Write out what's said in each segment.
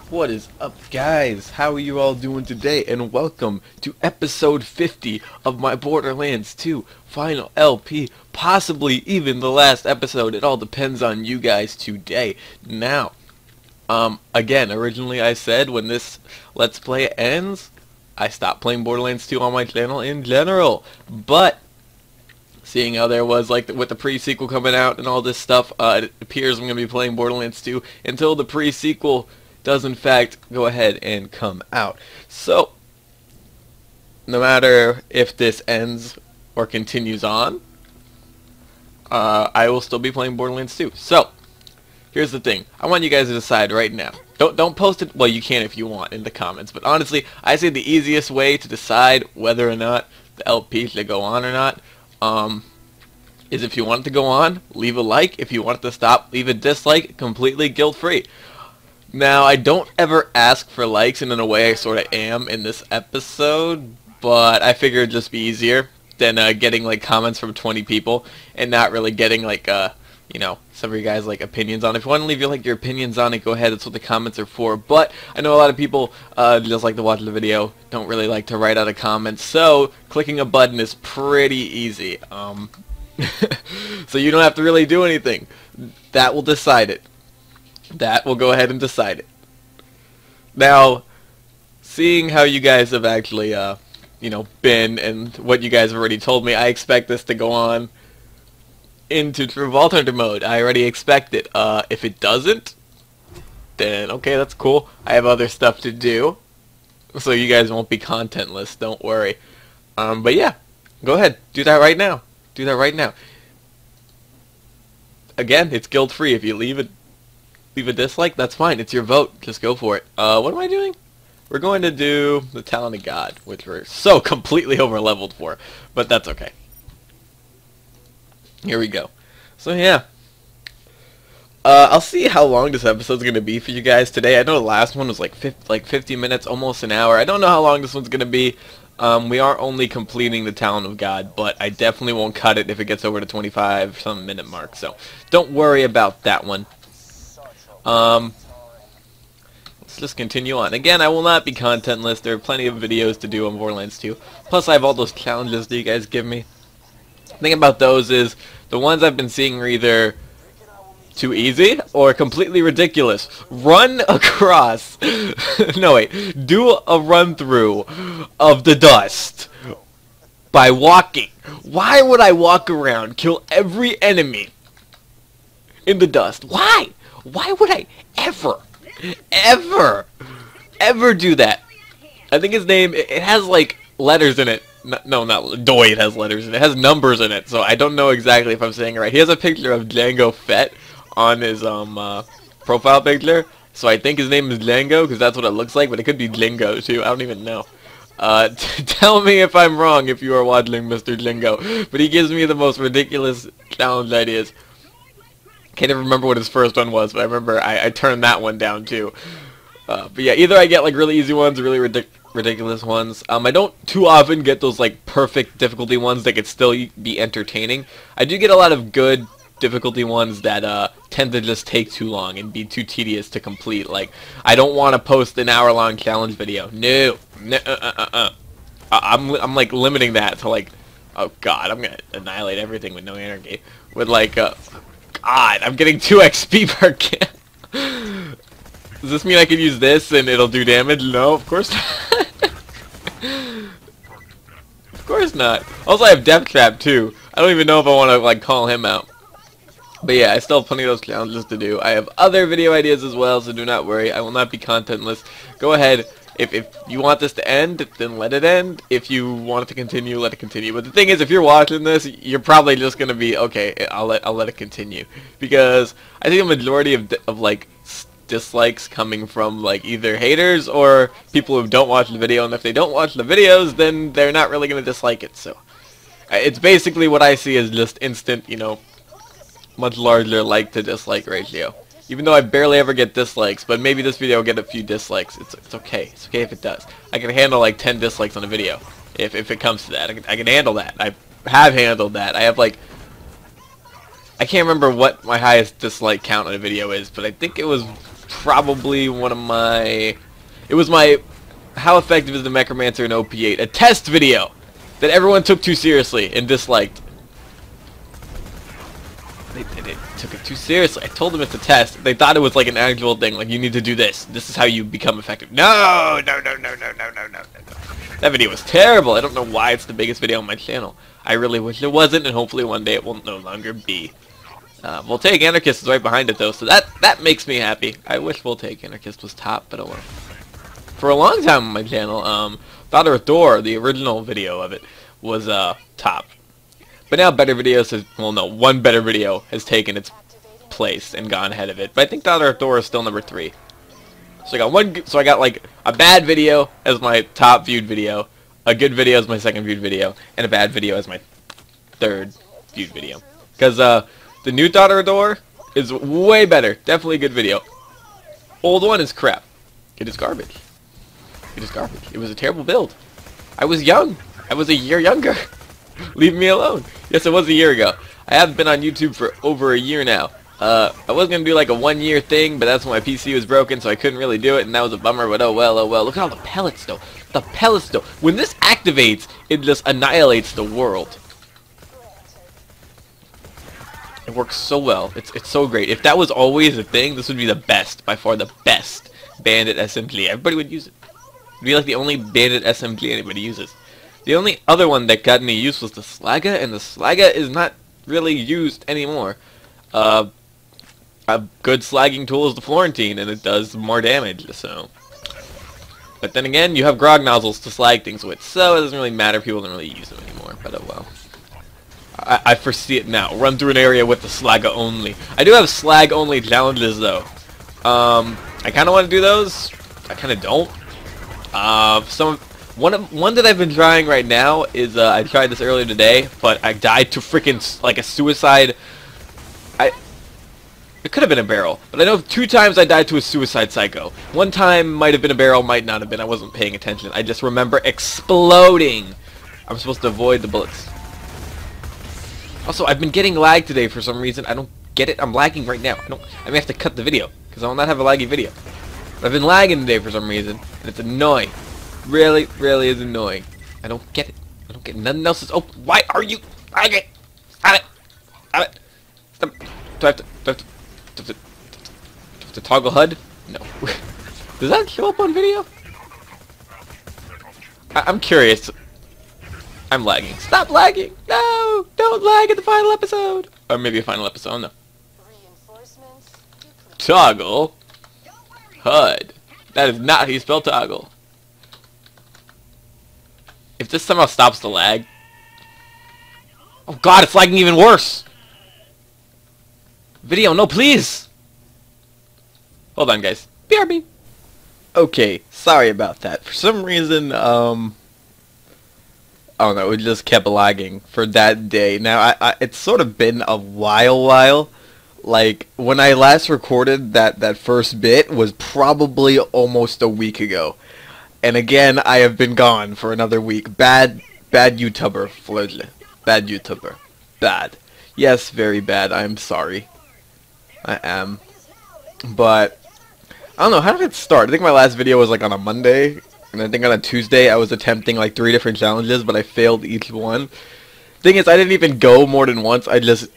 What is up, guys? How are you all doing today? And welcome to episode 50 of my Borderlands 2 final LP, possibly even the last episode. It all depends on you guys today. Now, again, originally I said when this Let's Play ends, I stop playing Borderlands 2 on my channel in general. But seeing how there was, like, with the pre-sequel coming out and all this stuff, it appears I'm going to be playing Borderlands 2 until the pre-sequel does in fact go ahead and come out. So, no matter if this ends or continues on, I will still be playing Borderlands 2. So, here's the thing. I want you guys to decide right now. Don't post it, well, you can if you want, in the comments. But honestly, I say the easiest way to decide whether or not the LP should go on or not, is if you want it to go on, leave a like. If you want it to stop, leave a dislike, completely guilt-free. Now, I don't ever ask for likes, and in a way I sort of am in this episode, but I figured it'd just be easier than getting, like, comments from 20 people and not really getting, like, you know, some of you guys, like, opinions on it. If you want to leave your opinions on it, go ahead. That's what the comments are for. But I know a lot of people just like to watch the video, don't really like to write out a comment, so clicking a button is pretty easy. So you don't have to really do anything. That will decide it. That will go ahead and decide it. Now, seeing how you guys have actually, you know, been and what you guys have already told me, I expect this to go on into True Vault Hunter mode. I already expect it. If it doesn't, then okay, that's cool. I have other stuff to do, so you guys won't be contentless. Don't worry. But yeah, go ahead. Do that right now. Do that right now. Again, it's guilt-free. If you leave a dislike, that's fine. It's your vote. Just go for it. What am I doing? We're going to do the Talon of God, which we're so completely over-leveled for, but that's okay. Here we go. So yeah, I'll see how long this episode's gonna be for you guys today. I know the last one was like 50 minutes, almost an hour. I don't know how long this one's gonna be. We are only completing the Talon of God, but I definitely won't cut it if it gets over the 25-some minute mark. So don't worry about that one. Let's just continue on. Again, I will not be contentless. There are plenty of videos to do on Borderlands 2. Plus, I have all those challenges that you guys give me. The thing about those is, the ones I've been seeing are either too easy or completely ridiculous. Run across, no wait, do a run through of the dust by walking. Why would I walk around, kill every enemy in the dust? Why? Why would I ever do that? I think his name, it has like letters in it. No, not Doid has letters in it. It has numbers in it, so I don't know exactly if I'm saying it right. He has a picture of Django Fett on his profile picture, so I think his name is Django because that's what it looks like, but it could be Django too. I don't even know. Tell me if I'm wrong if you are watching Mr. Django, but he gives me the most ridiculous challenge ideas. Can't even remember what his first one was, but I remember I turned that one down too. But yeah, either I get like really easy ones or really ridiculous ones. I don't too often get those like perfect difficulty ones that could still be entertaining. I do get a lot of good difficulty ones that tend to just take too long and be too tedious to complete. Like, I don't want to post an hour-long challenge video. No. I'm like limiting that to like, oh god, I'm gonna annihilate everything with no energy. With like, God, I'm getting 2 XP per kill. Does this mean I can use this and it'll do damage? No, of course not. Of course not. Also, I have Death Trap too. I don't even know if I want to like call him out. But yeah, I still have plenty of those challenges to do. I have other video ideas as well, so do not worry. I will not be contentless. Go ahead. If you want this to end, then let it end. If you want it to continue, let it continue. But the thing is, if you're watching this, you're probably just gonna be okay. I'll let it continue, because I think a majority of like dislikes coming from like either haters or people who don't watch the video, and if they don't watch the videos, then they're not really gonna dislike it. So it's basically what I see as just instant, you know, much larger like to dislike ratio. Even though I barely ever get dislikes, but maybe this video will get a few dislikes. It's okay. It's okay if it does. I can handle like 10 dislikes on a video if it comes to that. I can handle that. I have handled that. I have like, I can't remember what my highest dislike count on a video is, but I think it was probably one of my... It was my How Effective is the Necromancer in OP8, a test video that everyone took too seriously and disliked. They took it too seriously. I told them it's a test. They thought it was like an actual thing, like you need to do this. This is how you become effective. No. That video was terrible. I don't know why it's the biggest video on my channel. I really wish it wasn't, and hopefully one day it will no longer be. Voltaic Anarchist is right behind it though, so that makes me happy. I wish Voltaic Anarchist was top, but oh well. For a long time on my channel, Father of Thor, the original video of it, was top. But now better videos has, well no, one better video has taken its place and gone ahead of it. But I think Father of Thor is still number 3. So I got like a bad video as my top viewed video, a good video as my second viewed video, and a bad video as my third viewed video. Because the new Father of Thor is way better. Definitely a good video. Old one is crap. It is garbage. It is garbage. It was a terrible build. I was young. I was a year younger. Leave me alone. Yes, it was a year ago. I haven't been on YouTube for over a year now. I was going to do like a 1-year thing, but that's when my PC was broken, so I couldn't really do it, and that was a bummer, but oh well, oh well. Look at all the pellets, though. The pellets, though. When this activates, it just annihilates the world. It works so well. It's so great. If that was always a thing, this would be the best, by far the best bandit SMG. Everybody would use it. It would be like the only bandit SMG anybody uses. The only other one that got any use was the Slaga, and the Slaga is not really used anymore. A good slagging tool is the Florentine, and it does more damage, so. But then again, you have grog nozzles to slag things with, so it doesn't really matter. People don't really use them anymore, but oh well. I foresee it now. Run through an area with the Slaga only. I do have slag only challenges, though. I kind of want to do those. I kind of don't. One that I've been trying right now is I tried this earlier today, but I died to freaking like a suicide. It could have been a barrel, but I know 2 times I died to a suicide psycho. 1 time might have been a barrel, might not have been. I wasn't paying attention. I just remember exploding. I'm supposed to avoid the bullets. Also, I've been getting lag today for some reason. I don't get it. I'm lagging right now. I may have to cut the video because I will not have a laggy video. But I've been lagging today for some reason, and it's annoying. Really, really is annoying. I don't get it. I don't get it. Nothing else is open. Why are you lagging? Stop it. Stop it. Stop. Do I have to toggle HUD? No. Does that show up on video? I'm curious. I'm lagging. Stop lagging! No! Don't lag at the final episode! Or maybe a final episode, no. Toggle HUD. That is not how you spell toggle. If this somehow stops the lag... Oh god, it's lagging even worse! Video, no please! Hold on guys. BRB. Okay, sorry about that. For some reason, I don't know, it just kept lagging for that day. Now, it's sort of been a while. Like, when I last recorded that first bit was probably almost a week ago. And again, I have been gone for another week. Bad YouTuber, Flödle. Bad YouTuber. Bad. Yes, very bad. I'm sorry. I am. But, I don't know, how did it start? I think my last video was like on a Monday. And I think on a Tuesday I was attempting like 3 different challenges, but I failed each one. Thing is, I didn't even go more than once. I just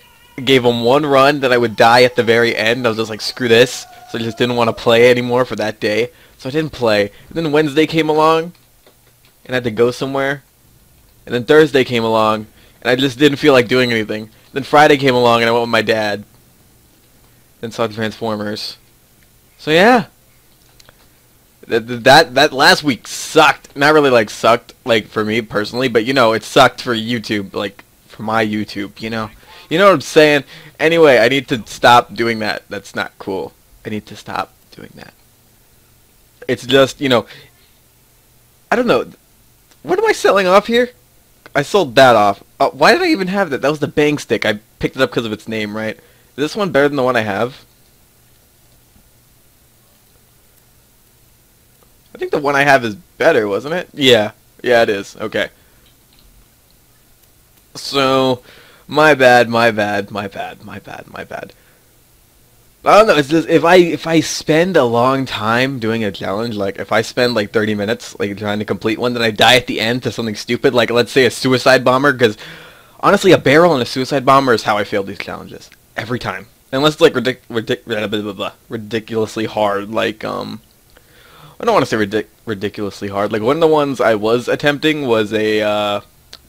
gave them 1 run, then I would die at the very end. I was just like, screw this. So I just didn't want to play anymore for that day. So I didn't play. And then Wednesday came along, and I had to go somewhere. And then Thursday came along, and I just didn't feel like doing anything. Then Friday came along, and I went with my dad. Then saw Transformers. So yeah. That last week sucked. Not really like sucked like for me personally, but you know, it sucked for YouTube, like for my YouTube, you know. You know what I'm saying? Anyway, I need to stop doing that. That's not cool. I need to stop doing that. It's just, you know, I don't know. What am I selling off here? I sold that off. Why did I even have that? That was the bang stick. I picked it up because of its name, right? Is this one better than the one I have? I think the one I have is better, wasn't it? Yeah. Yeah, it is. Okay. So, my bad. I don't know. It's just if I spend a long time doing a challenge, like if I spend like 30 minutes like trying to complete one, then I die at the end to something stupid, like let's say a suicide bomber. Because honestly, a barrel and a suicide bomber is how I fail these challenges every time. Unless it's like ridiculously hard, like I don't want to say ridiculously hard. Like one of the ones I was attempting was a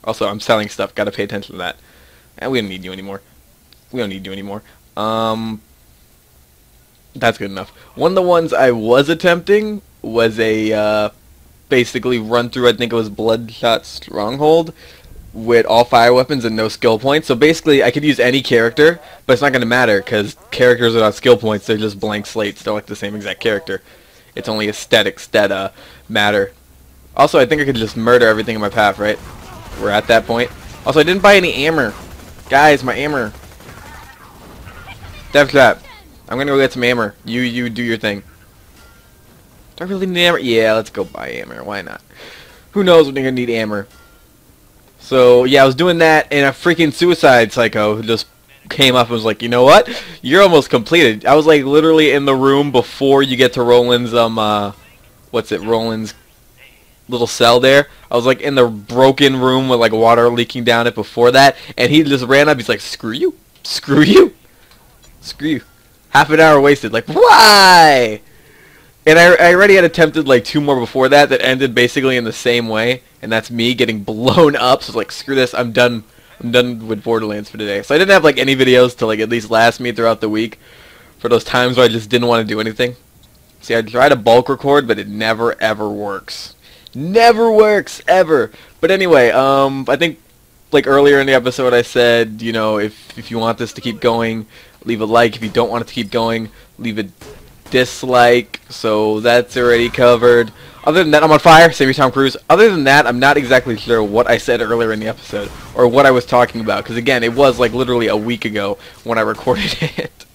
also I'm selling stuff. Got to pay attention to that. And we don't need you anymore. We don't need you anymore. That's good enough. One of the ones I was attempting was a basically run through, I think it was Bloodshot Stronghold, with all fire weapons and no skill points. So basically I could use any character, but it's not going to matter because characters without skill points, they're just blank slates. They're like the same exact character. It's only aesthetics that matter. Also, I think I could just murder everything in my path, right? We're at that point. Also, I didn't buy any armor. Guys, my armor. Death Trap. I'm gonna go get some armor. You do your thing. Do I really need armor? Yeah, let's go buy armor. Why not? Who knows when you're gonna need armor? So yeah, I was doing that, and a freaking suicide psycho just came up and was like, you know what? You're almost completed. I was like literally in the room before you get to Roland's what's it? Roland's little cell there. I was like in the broken room with like water leaking down it before that, and he just ran up. He's like, screw you, screw you, screw you. Half an hour wasted. Like, why? And I already had attempted like 2 more before that ended basically in the same way, and that's me getting blown up. So I was like, screw this, I'm done. I'm done with Borderlands for today. So I didn't have like any videos to like at least last me throughout the week for those times where I just didn't want to do anything. See, I tried to bulk record, but it never ever works. Never works ever. But anyway, I think like earlier in the episode I said, you know, if you want this to keep going, leave a like. If you don't want it to keep going, leave a dislike. So that's already covered. Other than that, I'm on fire. Save me, Tom Cruise. Other than that, I'm not exactly sure what I said earlier in the episode or what I was talking about. Because again, it was like literally a week ago when I recorded it.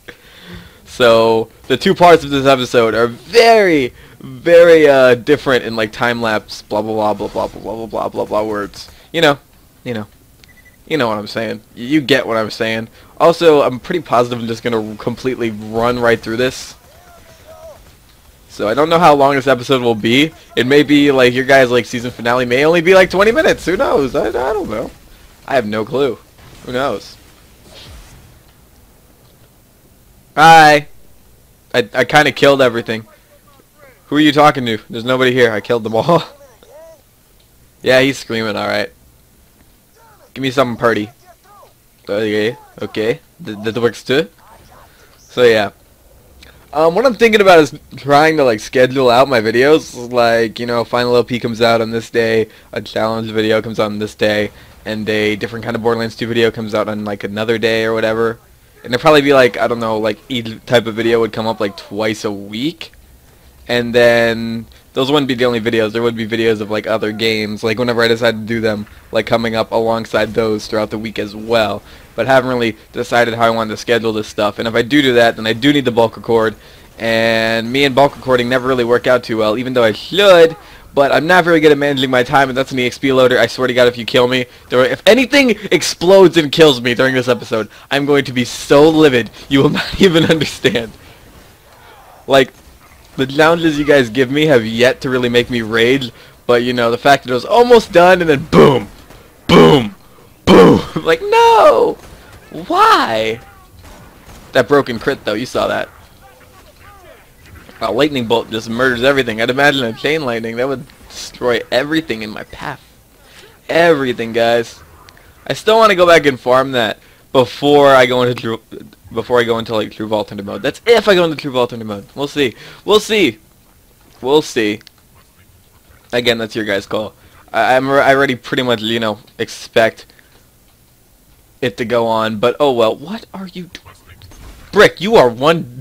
So the 2 parts of this episode are very, very different in like time lapse. Blah blah blah blah blah blah blah blah blah blah words. You know what I'm saying. You get what I'm saying. Also, I'm pretty positive I'm just gonna completely run right through this. So I don't know how long this episode will be. It may be like your guys' like season finale may only be like 20 minutes. Who knows? I don't know. I have no clue. Who knows? Hi. I kind of killed everything. Who are you talking to? There's nobody here. I killed them all. Yeah, he's screaming. All right. Give me something pretty. Okay. Okay. That works too. So yeah. What I'm thinking about is trying to like schedule out my videos, like, you know, Final LP comes out on this day, a challenge video comes out on this day, and a different kind of Borderlands 2 video comes out on like another day or whatever. And it'd probably be like, I don't know, like each type of video would come up like twice a week. And then those wouldn't be the only videos. There would be videos of like other games, like whenever I decide to do them, like coming up alongside those throughout the week as well. But I haven't really decided how I want to schedule this stuff. And if I do that, then I do need the bulk record. And me and bulk recording never really work out too well, even though I should. But I'm not very good at managing my time, and that's an EXP loader. I swear to God, if you kill me, if anything explodes and kills me during this episode, I'm going to be so livid, you will not even understand. Like, the challenges you guys give me have yet to really make me rage, but, you know, the fact that it was almost done, and then boom, boom, boom. Like, no! Why? That broken crit, though, you saw that. A lightning bolt just murders everything. I'd imagine a chain lightning. That would destroy everything in my path. Everything, guys. I still want to go back and farm that before I go into like true alternate mode. That's if I go into true alternate mode. We'll see. We'll see. We'll see. Again, that's your guys' call. I already pretty much, you know, expect it to go on. But oh well. What are you doing? Brick, you are one.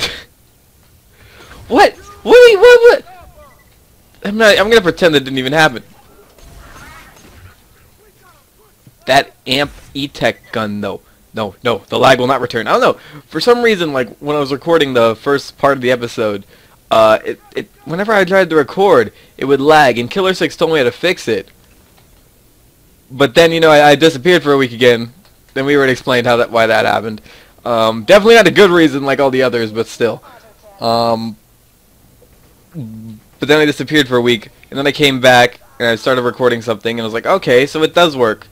What? What? I'm gonna pretend that didn't even happen. That AMP E-Tech gun, though. No, the lag will not return. I don't know. For some reason, like, when I was recording the first part of the episode, whenever I tried to record, it would lag, and Killer 6 told me how to fix it. But then, you know, I disappeared for a week again. Then we already explained why that happened. Definitely not a good reason like all the others, but still. But then I disappeared for a week, and then I came back, and I started recording something, and I was like, okay, so it does work.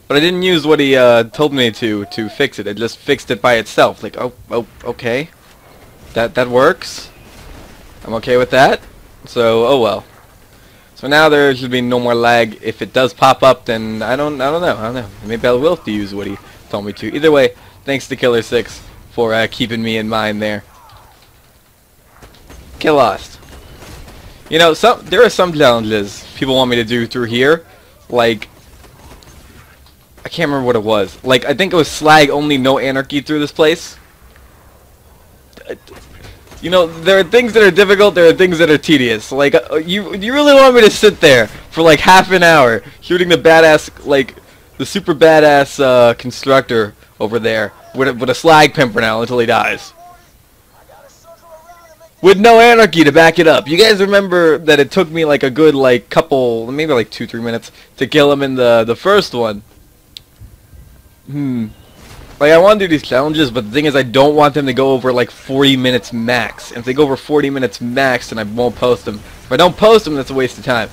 But I didn't use what he told me to fix it. I just fixed it by itself. Like, oh, okay. That works. I'm okay with that. So, oh well. So now there should be no more lag. If it does pop up, then I don't know. Maybe I will have to use what he told me to. Either way, thanks to Killer 6 for keeping me in mind there. Get lost. You know, there are some challenges people want me to do through here, like, I can't remember what it was. Like, I think it was slag only, no anarchy through this place. You know, there are things that are difficult, there are things that are tedious. Like, you really want me to sit there for like half an hour shooting the badass, like, the super badass constructor over there with a slag pimpernel until he dies. With no anarchy to back it up. You guys remember that it took me like a good like couple, maybe like 2-3 minutes to kill him in the first one. Like, I want to do these challenges, but the thing is I don't want them to go over like 40 minutes max. And if they go over 40 minutes max, then I won't post them. If I don't post them, that's a waste of time.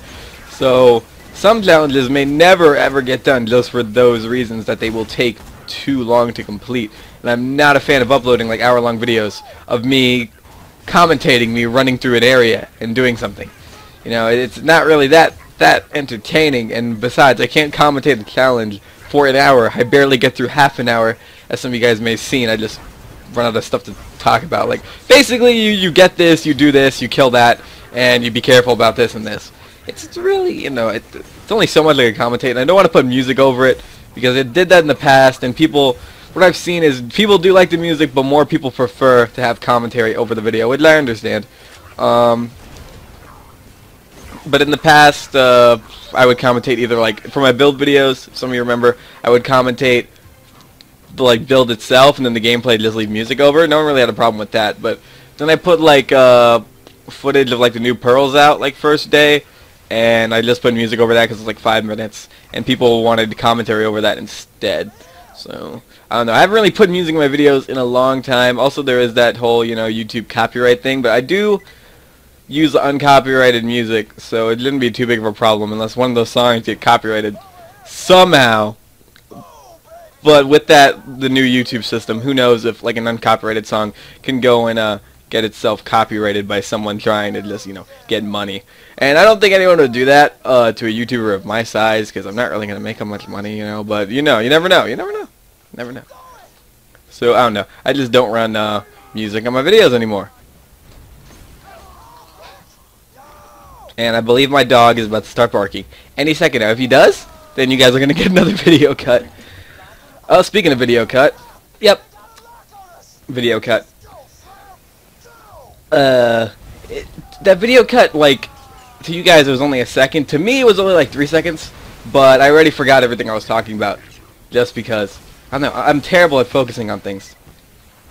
So some challenges may never ever get done just for those reasons, that they will take too long to complete. And I'm not a fan of uploading like hour-long videos of me commentating me running through an area and doing something. You know, it's not really that entertaining, and besides, I can't commentate the challenge for an hour. I barely get through half an hour, as some of you guys may have seen. I just run out of stuff to talk about. Like, basically, you get this, you do this, you kill that, and you be careful about this and this. It's really, you know, it's only so much I can commentate, and I don't want to put music over it, because it did that in the past, and people... What I've seen is people do like the music, but more people prefer to have commentary over the video, which I understand. But in the past, I would commentate either, like, for my build videos, some of you remember, I would commentate the, like, build itself, and then the gameplay just leave music over. No one really had a problem with that, but then I put, like, footage of, like, the new Pearls out, like, first day, and I just put music over that because it's, like, 5 minutes, and people wanted commentary over that instead. So, I don't know. I haven't really put music in my videos in a long time. Also, there is that whole, you know, YouTube copyright thing, but I do use uncopyrighted music, so it shouldn't be too big of a problem unless one of those songs get copyrighted somehow. But with that, the new YouTube system, who knows if, like, an uncopyrighted song can go and get itself copyrighted by someone trying to just, you know, get money. And I don't think anyone would do that to a YouTuber of my size, because I'm not really going to make that much money, you know. But, you know, you never know. You never know. Never know. So, I don't know. I just don't run music on my videos anymore. And I believe my dog is about to start barking any second now. If he does, then you guys are going to get another video cut. Oh, speaking of video cut. Yep. Video cut. That video cut, like, to you guys it was only a second. To me it was only like 3 seconds. But I already forgot everything I was talking about. Just because. I don't know. I'm terrible at focusing on things.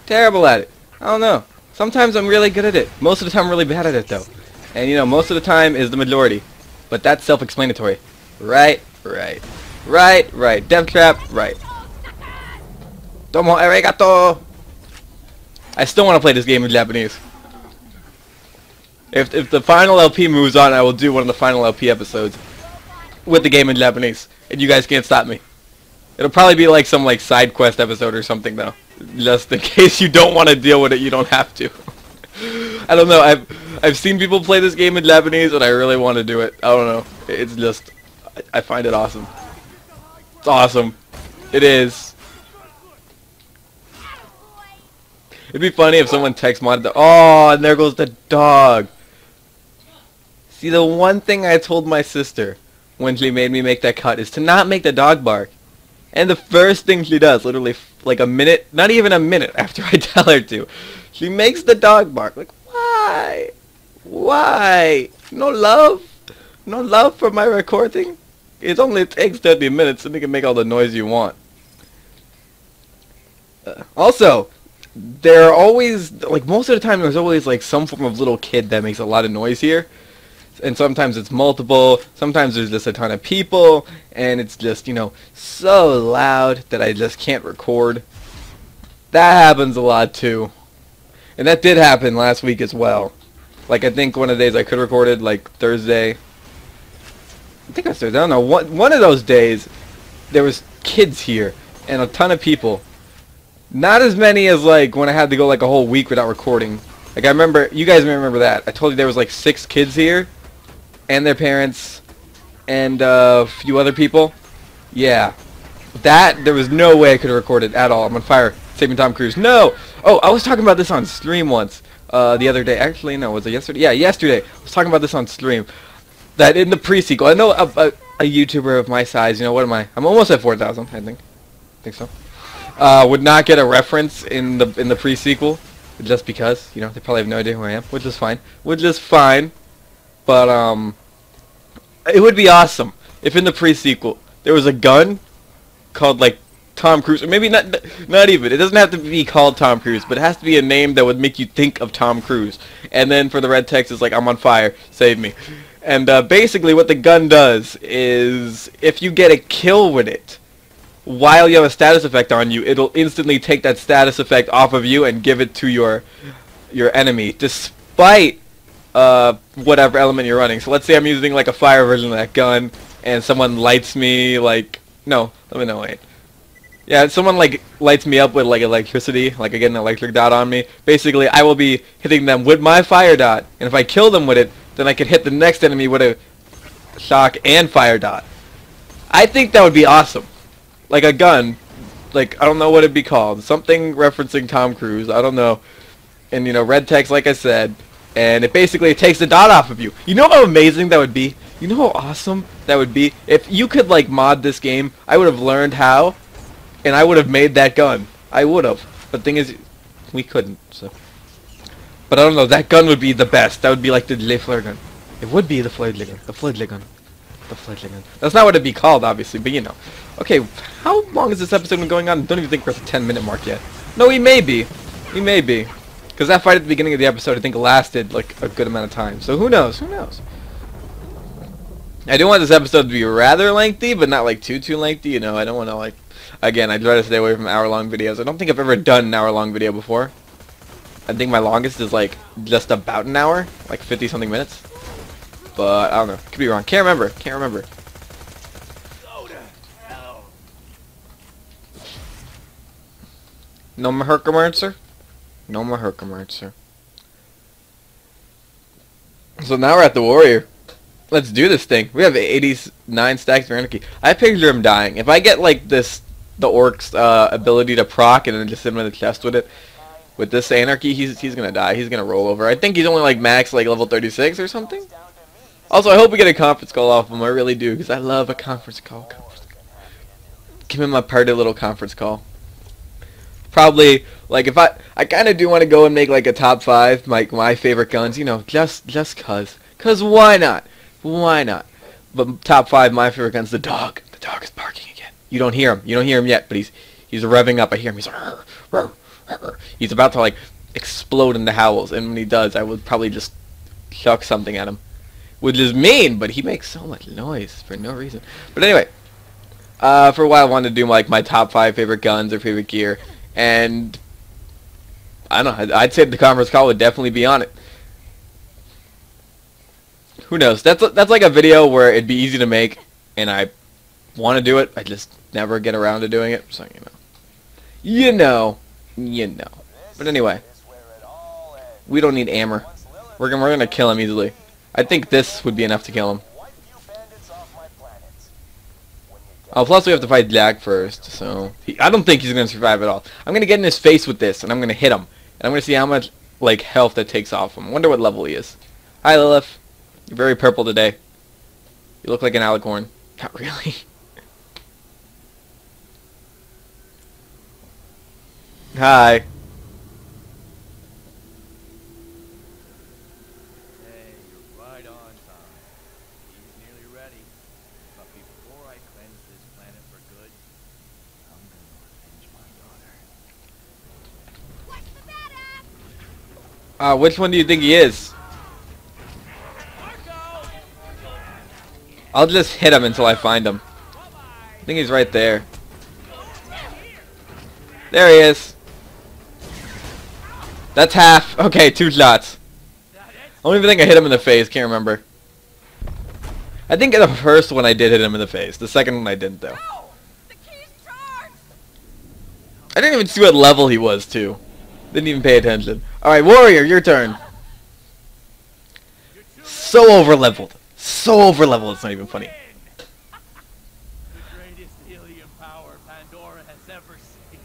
Terrible at it. I don't know. Sometimes I'm really good at it. Most of the time I'm really bad at it, though. And, you know, most of the time is the majority. But that's self-explanatory. Right. Death trap, right. Domo arigato! I still want to play this game in Japanese. If the final LP moves on, I will do one of the final LP episodes with the game in Japanese. And you guys can't stop me. It'll probably be like some like side quest episode or something, though. Just in case you don't want to deal with it, you don't have to. I don't know. I've seen people play this game in Japanese, and I really want to do it. I don't know. It's just, I find it awesome. It's awesome. It is. It'd be funny if someone text modded the. Oh, and there goes the dog. See, the one thing I told my sister when she made me make that cut is to not make the dog bark. And the first thing she does, literally like a minute, not even a minute after I tell her to, she makes the dog bark. Like, why? Why? No love? No love for my recording? It only takes 30 minutes and you can make all the noise you want. Also, there are always, like most of the time there's always like some form of little kid that makes a lot of noise here. And sometimes it's multiple, sometimes there's just a ton of people, and it's just, you know, so loud that I just can't record. That happens a lot too. And that did happen last week as well. Like, I think one of the days I could have recorded, like, Thursday. I think it was Thursday. I don't know. One of those days, there was kids here. And a ton of people. Not as many as, like, when I had to go, like, a whole week without recording. Like, I remember, you guys may remember that. I told you there was, like, 6 kids here. And their parents. And a few other people. Yeah. That, there was no way I could have recorded at all. I'm on fire. Saving Tom Cruise. No! Oh, I was talking about this on stream once. The other day. Actually, no. Was it yesterday? Yeah, yesterday. I was talking about this on stream. That in the pre-sequel. I know a YouTuber of my size, you know, what am I? I'm almost at 4,000, I think. So. Would not get a reference in the pre-sequel. Just because, you know, they probably have no idea who I am. Which is fine. But, it would be awesome if in the pre-sequel there was a gun called, like, Tom Cruise, or maybe not even. It doesn't have to be called Tom Cruise, but it has to be a name that would make you think of Tom Cruise. And then for the red text, it's like, I'm on fire, save me. And basically what the gun does is, if you get a kill with it, while you have a status effect on you, it'll instantly take that status effect off of you and give it to your enemy, despite whatever element you're running. So let's say I'm using like a fire version of that gun, and someone lights me like, no, let me know, wait. Yeah, someone like lights me up with like electricity, like I get an electric dot on me. Basically, I will be hitting them with my fire dot, and if I kill them with it, then I can hit the next enemy with a shock and fire dot. I think that would be awesome. Like a gun, like I don't know what it'd be called, something referencing Tom Cruise, I don't know. And you know, red text like I said, and it basically takes the dot off of you. You know how amazing that would be? You know how awesome that would be? If you could like mod this game, I would have learned how. And I would have made that gun. I would have. But the thing is, we couldn't, so. But I don't know, that gun would be the best. That would be like the Le Flare gun. It would be the Floydle gun. The Floydle gun. The Floydle gun. That's not what it'd be called, obviously, but you know. Okay, how long has this episode been going on? I don't even think we're at the 10-minute mark yet. No, we may be. We may be. Because that fight at the beginning of the episode, I think, lasted, like, a good amount of time. So who knows? Who knows? I do want this episode to be rather lengthy, but not, like, too lengthy, you know. I don't want to, like... Again, I try to stay away from hour-long videos. I don't think I've ever done an hour-long video before. I think my longest is like just about an hour, like 50-something minutes. But I don't know. Could be wrong. Can't remember. No Maherkamerzer? No Maherkamerzer. So now we're at the Warrior. Let's do this thing. We have 89 stacks of anarchy. I picture him dying. If I get like this, the orc's ability to proc and then just hit him in the chest with it, with this anarchy, he's gonna die. He's gonna roll over. I think he's only like max like level 36 or something. Also, I hope we get a conference call off him. I really do, because I love a conference call. Give him a party little conference call. Probably like if I kind of do want to go and make like a top 5 my favorite guns. You know, just cause why not? Why not? But top 5 my favorite guns. The dog. The dog is barking again. You don't hear him. You don't hear him yet, but he's revving up. I hear him. He's like, rrr, rrr, rrr. He's about to like explode into howls, and when he does, I would probably just chuck something at him, which is mean, but he makes so much noise for no reason. But anyway, for a while I wanted to do like my top 5 favorite guns or favorite gear, and I don't know. I'd say the conference call would definitely be on it. Who knows? That's like a video where it'd be easy to make, and I want to do it. I just never get around to doing it. So you know. But anyway, we don't need Amber. We're gonna kill him easily. I think this would be enough to kill him. Oh, plus we have to fight Jack first, so I don't think he's gonna survive at all. I'm gonna get in his face with this, and I'm gonna hit him, and I'm gonna see how much like health that takes off him. Wonder what level he is. Hi, Lilith. You're very purple today. You look like an alicorn. Not really. Hi. Hey, you're right on time. He's nearly ready. But before I cleanse this planet for good, I'm gonna avenge my daughter. What's the matter? Which one do you think he is? I'll just hit him until I find him. I think he's right there. There he is. That's half. Okay, 2 shots. That it? I don't even think I hit him in the face. Can't remember. I think in the first one I did hit him in the face. The second one I didn't, though. No! The key's charged! I didn't even see what level he was, too. Didn't even pay attention. Alright, Warrior, your turn. So over-leveled. So over-leveled, it's not even funny. The greatest helium power Pandora has ever seen.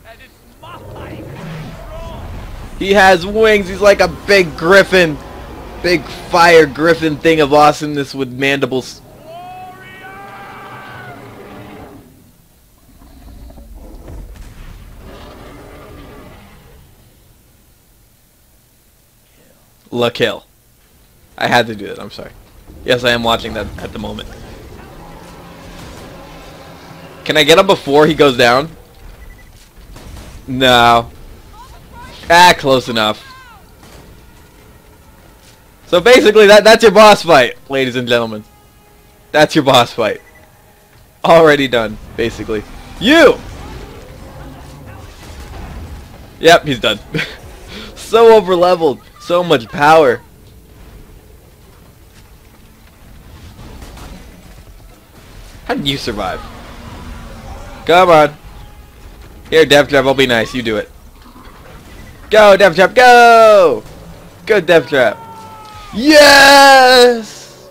And it's my control! He has wings. He's like a big griffin. Big fire griffin thing of awesomeness with mandibles. La kill. I had to do that, I'm sorry. Yes, I am watching that at the moment. Can I get him before he goes down? No. Ah, close enough. So basically, that's your boss fight, ladies and gentlemen. That's your boss fight. Already done, basically. You! Yep, he's done. So over-leveled. So much power. How did you survive? Come on. Here, Death Trap, I'll be nice. You do it. Go, Death Trap, go! Go, Death Trap. Yes!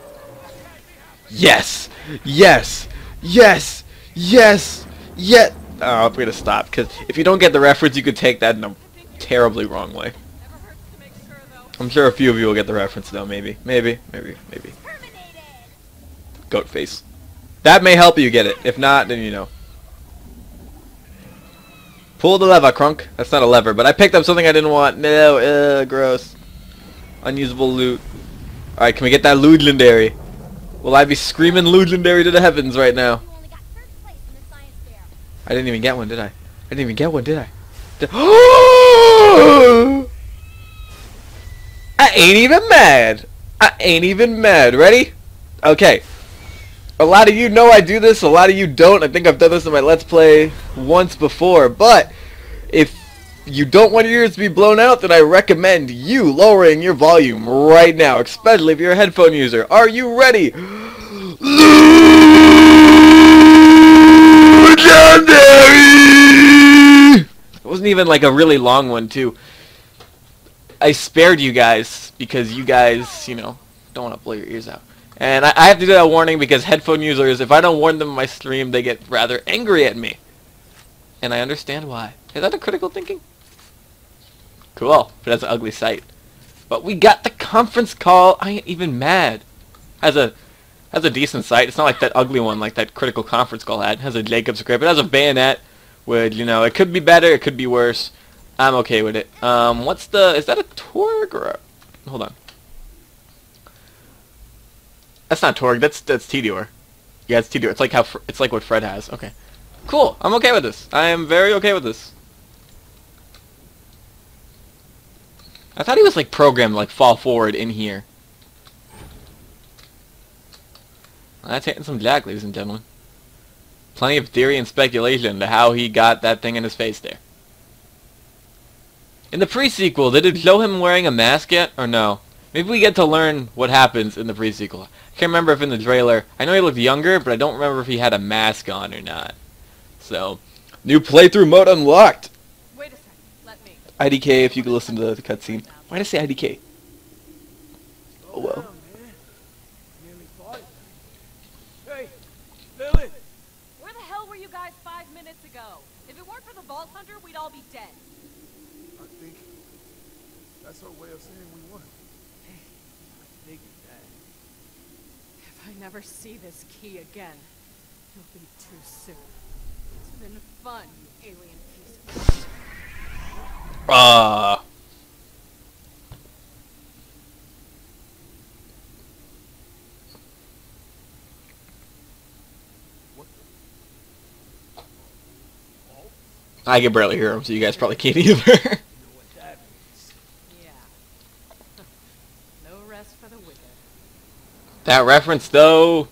Yes! Yes! Yes! Yes! Yes! Oh, I'm gonna stop, because if you don't get the reference, you could take that in a terribly wrong way. Never hurts to make sure, though. I'm sure a few of you will get the reference, though. Maybe. Maybe. Terminated! Goat face. That may help you get it. If not, then you know. Pull the lever, Crunk. That's not a lever, but I picked up something I didn't want. No, gross. Unusable loot. Alright, can we get that legendary? Will I be screaming legendary to the heavens right now? You only got third place in the science fair. I didn't even get one, did I? I didn't even get one, did I? I ain't even mad. I ain't even mad. Ready? Okay. A lot of you know I do this, a lot of you don't. I think I've done this in my Let's Play once before, but if you don't want your ears to be blown out, then I recommend you lowering your volume right now, especially if you're a headphone user. Are you ready? Legendary! It wasn't even like a really long one, too. I spared you guys because you guys, you know, don't want to blow your ears out. And I have to do that warning because headphone users, if I don't warn them in my stream, they get rather angry at me. And I understand why. Is that a critical thinking? Cool, but that's an ugly sight. But we got the conference call. I ain't even mad. Has a decent sight. It's not like that ugly one like that critical conference call had. It has a Jacob script. It has a bayonet, which, you know, it could be better, it could be worse. I'm okay with it. What's the... Is that a Torg or a... Hold on. That's not Torg. That's Tedior. Yeah, it's Tedior. It's like how it's like what Fred has. Okay, cool. I'm okay with this. I am very okay with this. I thought he was like programmed to like fall forward in here. That's hitting some jack, ladies and gentlemen. Plenty of theory and speculation to how he got that thing in his face there. In the pre-sequel, did it show him wearing a mask yet, or no? Maybe we get to learn what happens in the pre-sequel. I can't remember if in the trailer... I know he looked younger, but I don't remember if he had a mask on or not. So, new playthrough mode unlocked! Wait a second, let me. IDK, if you could listen to the cutscene. Why did I say IDK? Oh well. Hey, Lilith! Where the hell were you guys 5 minutes ago? If it weren't for the Vault Hunter, we'd all be dead. I think that's her way of saying we won. If I never see this key again, it'll be too soon. It's been fun, you alien piece of... I can barely hear him, so you guys probably can't either. Yeah. No rest for the wicked. That reference, though...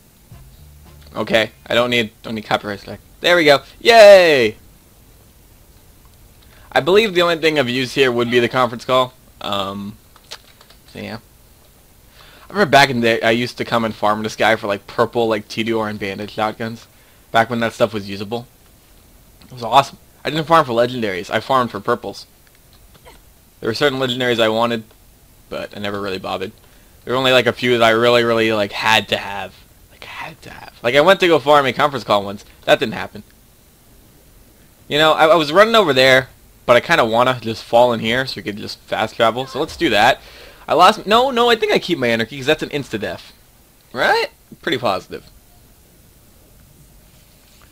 Okay, I don't need copyright strike. There we go. Yay! I believe the only thing I've used here would be the conference call. So yeah. I remember back in the day, I used to come and farm this guy for like purple, like TDR and bandage shotguns. Back when that stuff was usable. It was awesome. I didn't farm for legendaries. I farmed for purples. There were certain legendaries I wanted, but I never really bothered. There were only like a few that I really like had to have. Like I went to go farm a conference call once. That didn't happen. You know, I was running over there, but I kind of want to just fall in here so we could just fast travel. So let's do that. I lost... No, I think I keep my anarchy because that's an insta-death. Right? Pretty positive.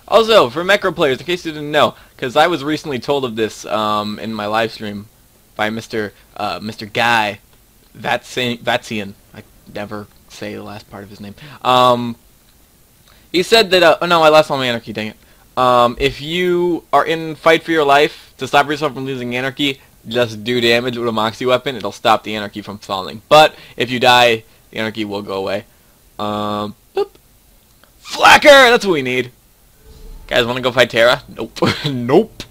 Also, for Mecro players, in case you didn't know, because I was recently told of this in my live stream by Mr. Guy Vatsian. I never say the last part of his name. He said that... oh no, I lost all my anarchy, dang it. If you are in fight for your life, to stop yourself from losing anarchy, just do damage with a Moxie weapon. It'll stop the anarchy from falling. But if you die, the anarchy will go away. Boop. Flacker! That's what we need. Guys, want to go fight Terra? Nope. Nope.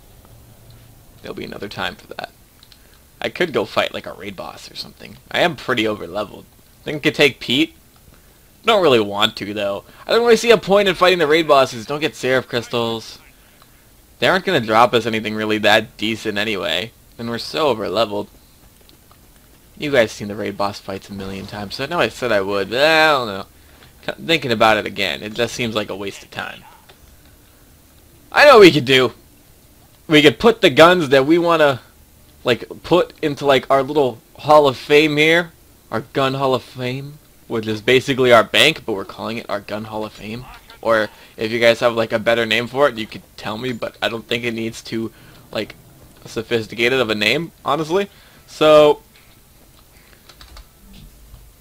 There'll be another time for that. I could go fight like a raid boss or something. I am pretty over leveled. Think I could take Pete? Don't really want to though. I don't really see a point in fighting the raid bosses. Don't get Seraph crystals. They aren't gonna drop us anything really that decent anyway. And we're so over leveled. You guys seen the raid boss fights a million times, so I know I said I would, but I don't know. Thinking about it again, it just seems like a waste of time. I know what we could do. We could put the guns that we wanna like put into like our little Hall of Fame here. Our gun Hall of Fame. Which is basically our bank, but we're calling it our Gun Hall of Fame. Or if you guys have like a better name for it, you could tell me, but I don't think it needs too like sophisticated of a name, honestly. So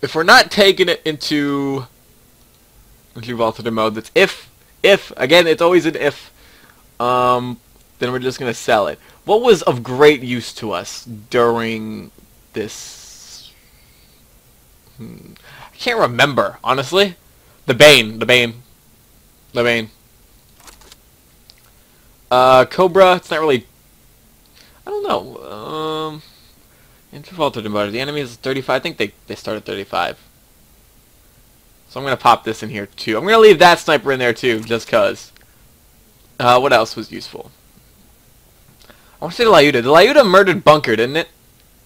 if we're not taking it into alternate mode, that's if again, it's always an if, then we're just gonna sell it. What was of great use to us during this? I can't remember, honestly. The Bane. Cobra, it's not really... I don't know. Alternate mode. The enemy is 35. I think they start at 35. So I'm going to pop this in here, too. I'm going to leave that sniper in there, too, just because. What else was useful? I want to say the Lyuda. The Lyuda murdered Bunker, didn't it?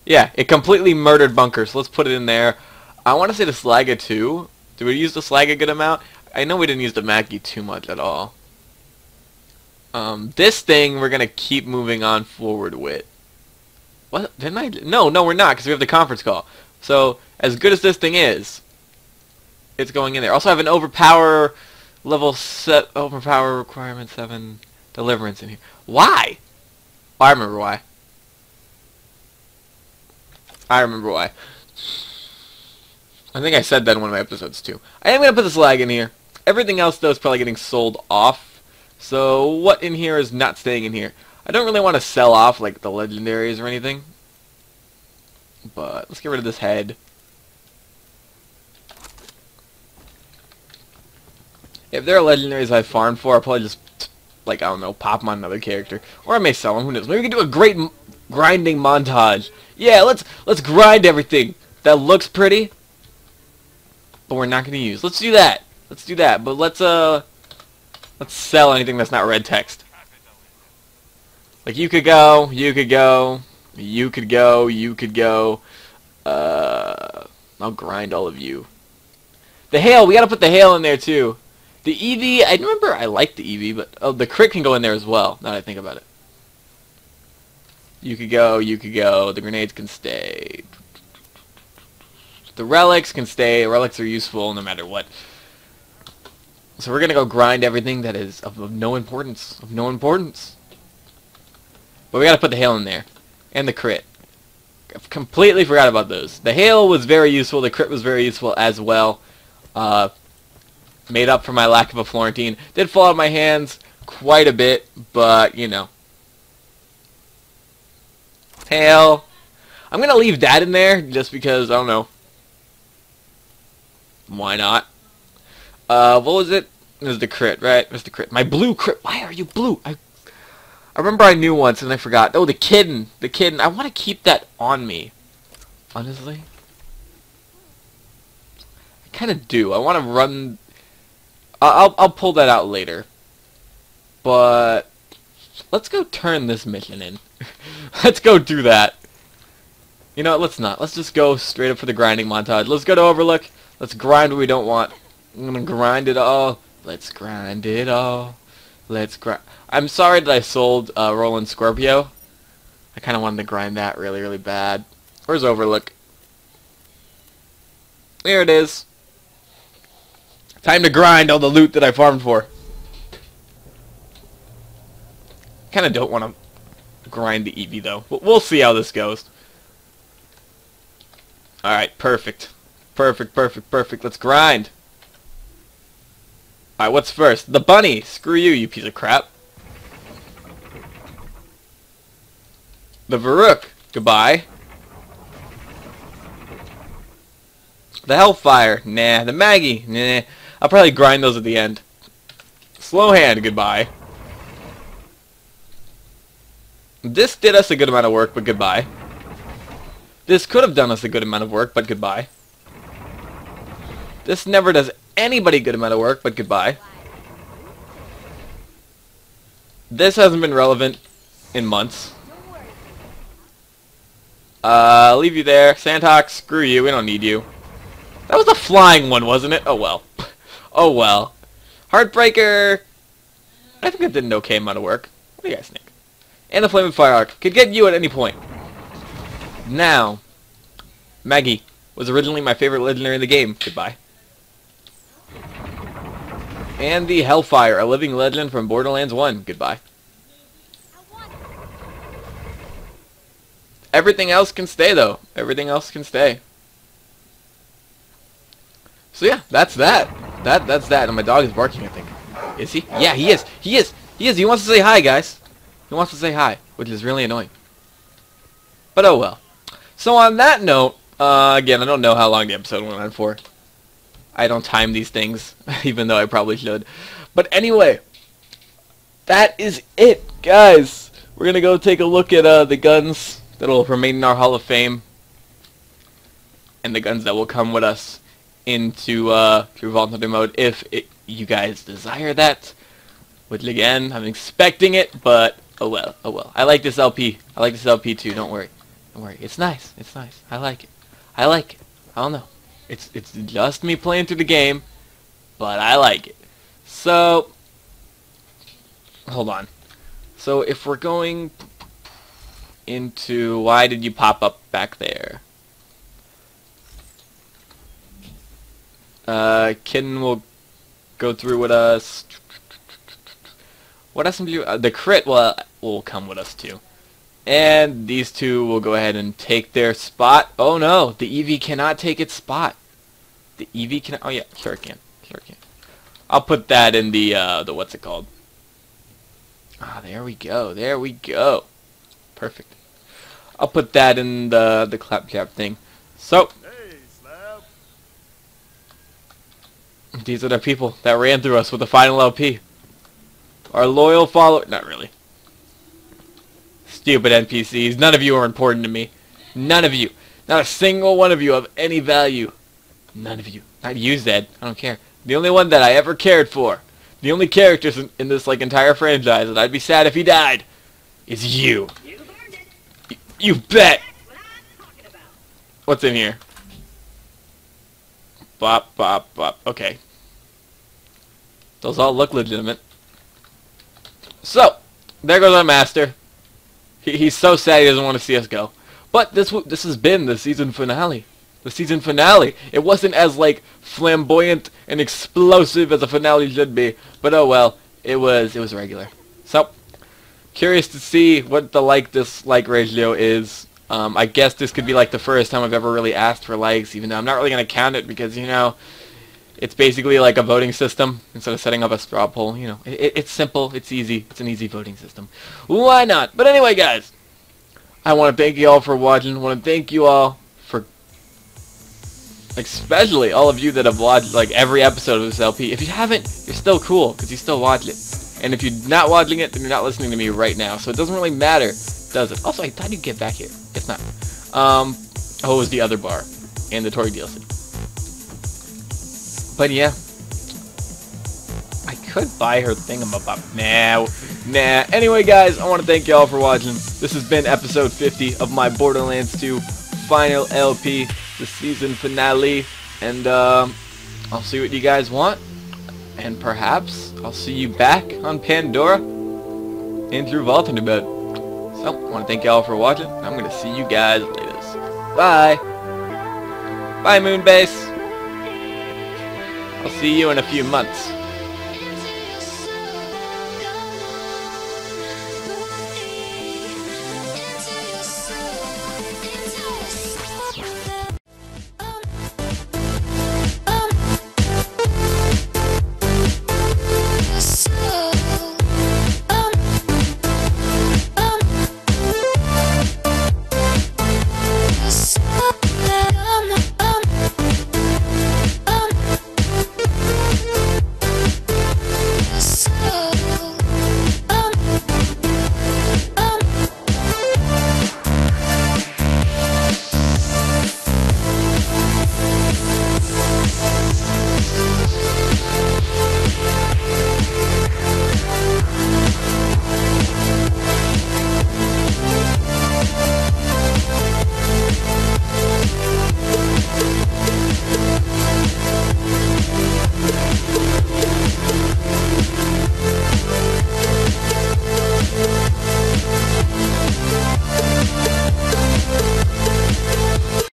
Yeah, it completely murdered Bunker, so let's put it in there. I want to say the Slaga too. Did we use the Slaga a good amount? I know we didn't use the Mackie too much at all. This thing we're going to keep moving on forward with. What? Didn't I? No, we're not, because we have the conference call. So, as good as this thing is, it's going in there. Also, I have an overpower overpower requirement 7 deliverance in here. Why? Oh, I remember why. I think I said that in one of my episodes too. I am going to put the slag in here. Everything else though is probably getting sold off. So what in here is not staying in here? I don't really want to sell off like the legendaries or anything. But let's get rid of this head. If there are legendaries I farmed for, I'll probably just, like, I don't know, pop them on another character. Or I may sell them, who knows. Maybe we can do a great grinding montage. Yeah, let's grind everything that looks pretty, but we're not going to use. Let's do that. But let's sell anything that's not red text. Like, you could go. I'll grind all of you. The hail, we gotta put the hail in there too. The EV, I remember I liked the EV, but the crit can go in there as well, now that I think about it. You could go, the grenades can stay. The relics can stay, relics are useful no matter what. So we're gonna go grind everything that is of no importance, But we gotta put the hail in there, and the crit. I completely forgot about those. The hail was very useful, the crit was very useful as well. Made up for my lack of a Florentine. Did fall out of my hands quite a bit, but, you know. Hail. I'm going to leave that in there just because, I don't know. Why not? What was it? It was the crit, right? It was the crit. My blue crit. Why are you blue? I I remember I knew once and I forgot. Oh, the kitten. The kitten. I want to keep that on me. Honestly. I kind of do. I want to run... I'll pull that out later. But... let's go turn this mission in. Let's go do that. You know what? Let's not. Let's just go straight up for the grinding montage. Let's go to Overlook. Let's grind what we don't want. I'm gonna grind it all. Let's grind it all. Let's grind. I'm sorry that I sold Roland Scorpio. I kind of wanted to grind that really, really bad. Where's Overlook? There it is. Time to grind all the loot that I farmed for. Kind of don't want to grind the Eevee though. We'll see how this goes. Alright, perfect. Perfect, perfect, perfect. Let's grind. Alright, what's first? The bunny! Screw you, you piece of crap. The Varrook. Goodbye. The Hellfire. Nah. The Maggie. Nah. I'll probably grind those at the end. Slow Hand. Goodbye. This did us a good amount of work, but goodbye. This could have done us a good amount of work, but goodbye. This never does anybody a good amount of work, but goodbye. This hasn't been relevant in months. Leave you there. Sandhawk, screw you, we don't need you. That was a flying one, wasn't it? Oh well. Oh well. Heartbreaker. I think it did an okay amount of work. What do you guys think? And the Flaming Fire Arc. Could get you at any point. Now, Maggie was originally my favorite legendary in the game. Goodbye. And the Hellfire, a living legend from Borderlands 1. Goodbye. Everything else can stay, though. Everything else can stay. So yeah, that's that. That's that. And my dog is barking, I think. Is he? Yeah, he is. He is. He is. He wants to say hi, guys. He wants to say hi, which is really annoying. But oh well. So on that note, again, I don't know how long the episode went on for. I don't time these things, even though I probably should. But anyway, that is it, guys. We're going to go take a look at the guns that will remain in our Hall of Fame. And the guns that will come with us into Vault Hunter mode if you guys desire that. Which again, I'm expecting it, but oh well, oh well. I like this LP. I like this LP too, don't worry. Don't worry. It's nice. It's nice. I like it. I like it. I don't know. It's just me playing through the game, but I like it. So, hold on. So if we're going into, why did you pop up back there? Kitten will go through with us. What SMG? The crit will come with us too. And these two will go ahead and take their spot. Oh no, the Eevee cannot take its spot. The Eevee can. Oh yeah, sure it can. Sure it can. I'll put that in the what's it called? Ah, there we go. There we go. Perfect. I'll put that in the claptrap thing. So Hey, Slab. these are the people that ran through us with the final LP. Our loyal follower. Not really. Stupid NPCs. None of you are important to me. None of you. Not a single one of you of any value. None of you. Not you, Zed. I don't care. The only one that I ever cared for, the only characters in this like entire franchise that I'd be sad if he died, is you. You bet. What's in here? Bop, bop, bop. Okay. Those all look legitimate. So, there goes our master. He's so sad he doesn't want to see us go. But this has been the season finale. The season finale. It wasn't as like flamboyant and explosive as a finale should be, but oh well. It was regular. So, curious to see what the dislike ratio is. I guess this could be like the first time I've ever really asked for likes, even though I'm not really gonna count it because you know it's basically like a voting system instead of setting up a straw poll. You know, it's simple, it's easy, it's an easy voting system. Why not? But anyway, guys, I want to thank you all for watching. I want to thank you all for, especially all of you that have watched like every episode of this LP. If you haven't, you're still cool because you still watch it. And if you're not watching it, then you're not listening to me right now. So it doesn't really matter, does it? Also, I thought you'd get back here. Guess not. Oh, it was the other bar. And the Tory DLC. But yeah. I could buy her thingamabob. Nah. Anyway, guys, I want to thank y'all for watching. This has been episode 50 of my Borderlands 2 final LP, the season finale. And I'll see what you guys want. And perhaps I'll see you back on Pandora and through Vault in a bit. So, I want to thank y'all for watching. I'm going to see you guys later. Bye. Bye, Moonbase. I'll see you in a few months.